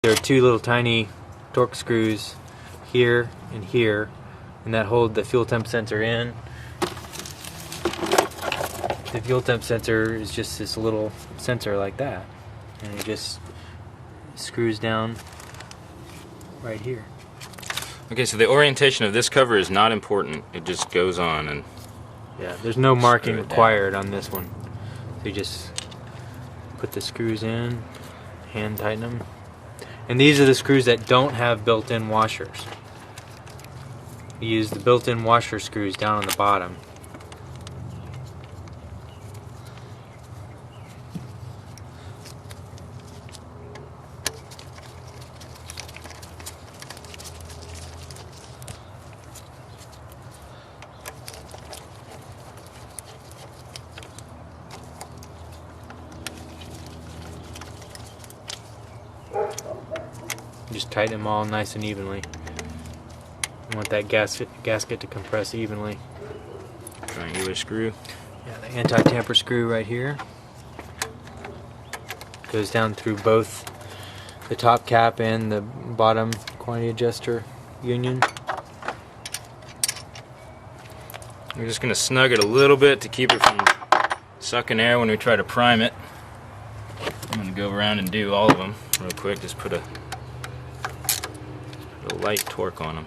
There are two little tiny torque screws here, and that hold the fuel temp sensor in. The fuel temp sensor is just this little sensor like that, and it just screws down right here. Okay, so the orientation of this cover is not important. It just goes on, and yeah, there's no marking required on this one. So you just put the screws in, hand tighten them. And these are the screws that don't have built-in washers. You use the built-in washer screws down on the bottom. Just tighten them all nice and evenly. You want that gasket to compress evenly. Triangular screw. Yeah, the anti-tamper screw right here goes down through both the top cap and the bottom quantity adjuster union. We're just going to snug it a little bit to keep it from sucking air when we try to prime it. I'm going to go around and do all of them real quick. Just put a light torque on them.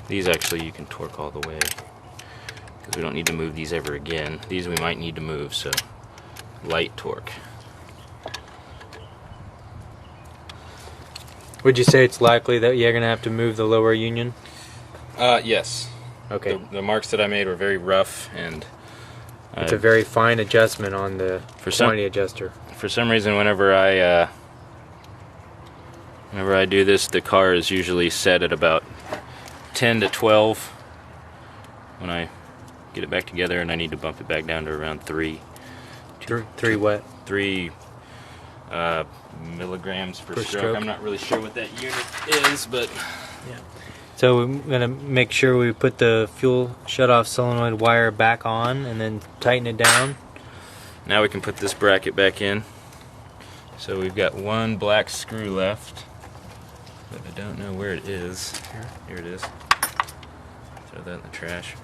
These actually you can torque all the way because we don't need to move these ever again. These we might need to move, so light torque. Would you say it's likely that you're going to have to move the lower union? Yes. Okay. The marks that I made were very rough, and it's a very fine adjustment on the quantity adjuster. For some reason, whenever I do this, the car is usually set at about 10 to 12 when I get it back together, and I need to bump it back down to around 3. Three what? 3 milligrams per stroke. I'm not really sure what that unit is, but yeah. So we're going to make sure we put the fuel shutoff solenoid wire back on and then tighten it down. Now we can put this bracket back in. So we've got one black screw left, but I don't know where it is. Here it is. Throw that in the trash.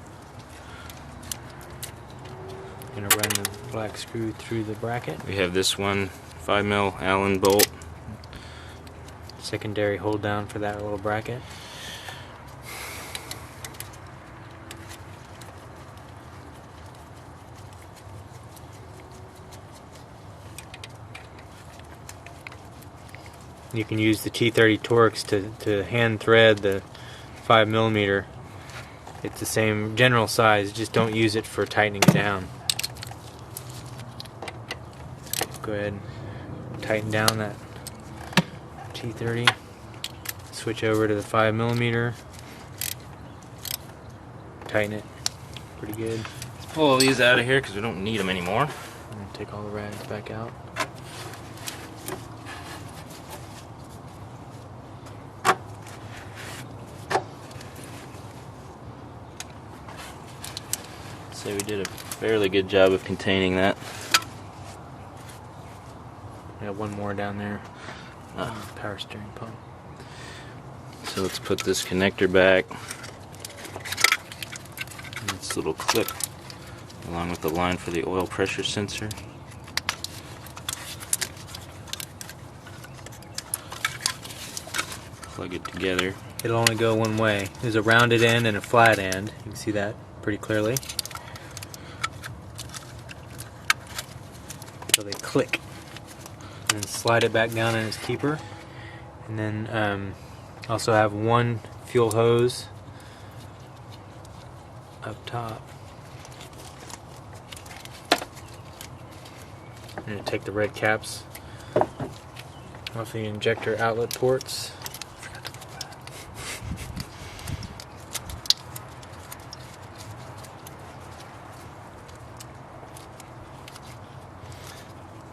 Going to run the black screw through the bracket. We have this one 5mm Allen bolt. Secondary hold down for that little bracket. You can use the T30 Torx to hand thread the 5mm. It's the same general size, just don't use it for tightening it down. Go ahead and tighten down that T30. Switch over to the 5mm. Tighten it pretty good. Let's pull all these out of here because we don't need them anymore. And take all the rads back out. So we did a fairly good job of containing that. We have one more down there. Power steering pump. So let's put this connector back. This little clip along with the line for the oil pressure sensor. Plug it together. It'll only go one way. There's a rounded end and a flat end. You can see that pretty clearly. So they click. And then slide it back down in its keeper. And then also have one fuel hose up top. I'm going to take the red caps off the injector outlet ports.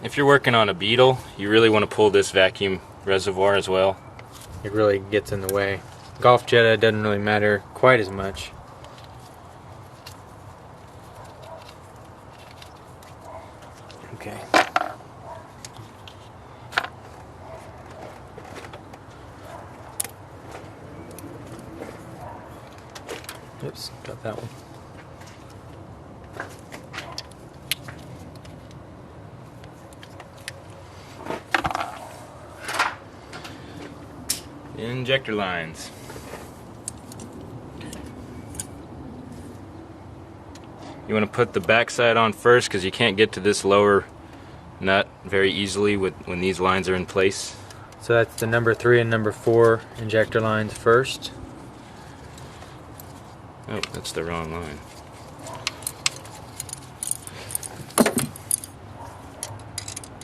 If you're working on a Beetle, you really want to pull this vacuum reservoir as well. It really gets in the way. Golf Jetta doesn't really matter quite as much. Okay. Oops, got that one. Injector lines. You want to put the back side on first because you can't get to this lower nut very easily when these lines are in place. So that's the number 3 and number 4 injector lines first. Oh, that's the wrong line.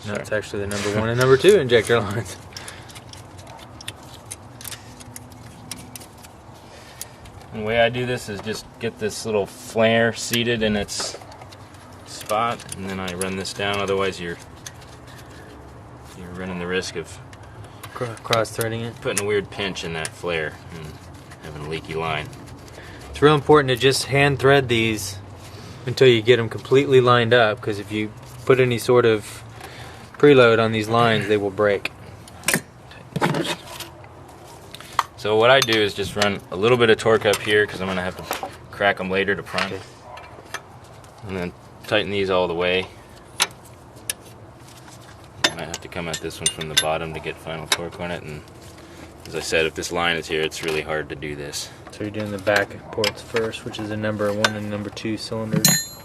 No, it's actually the number 1 and number 2 injector lines. And the way I do this is just get this little flare seated in its spot, and then I run this down. Otherwise, you're running the risk of Cross-threading it. putting a weird pinch in that flare and having a leaky line. It's real important to just hand thread these until you get them completely lined up, because if you put any sort of preload on these lines, they will break. So what I do is just run a little bit of torque up here because I'm going to have to crack them later to prime. Okay. And then tighten these all the way. I might have to come at this one from the bottom to get final torque on it. And as I said, if this line is here, it's really hard to do this. So you're doing the back ports first, which is the number 1 and number 2 cylinders.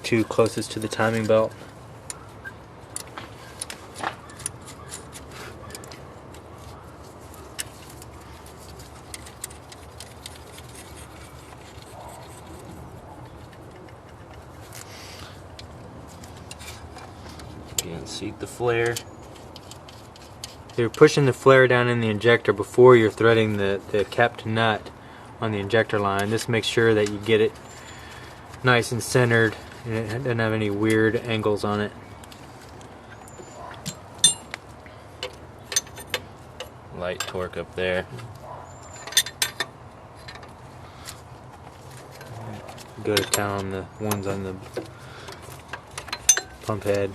2 closest to the timing belt. Seat the flare. You're pushing the flare down in the injector before you're threading the kept nut on the injector line. This makes sure that you get it nice and centered and it doesn't have any weird angles on it. Light torque up there. Go to town on the ones on the pump head.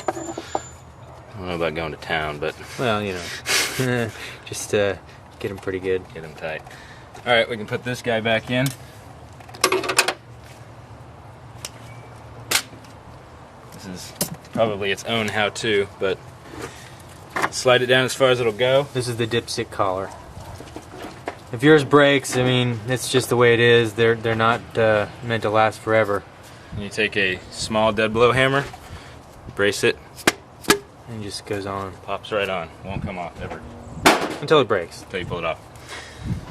I don't know about going to town, but Well, you know, just get them pretty good. get them tight. All right, we can put this guy back in. This is probably its own how-to, but slide it down as far as it'll go. This is the dipstick collar. If yours breaks, I mean, it's just the way it is. They're not meant to last forever. And you take a small dead blow hammer, brace it, And it just goes on pops right on. Won't come off ever until it breaks. until you pull it off.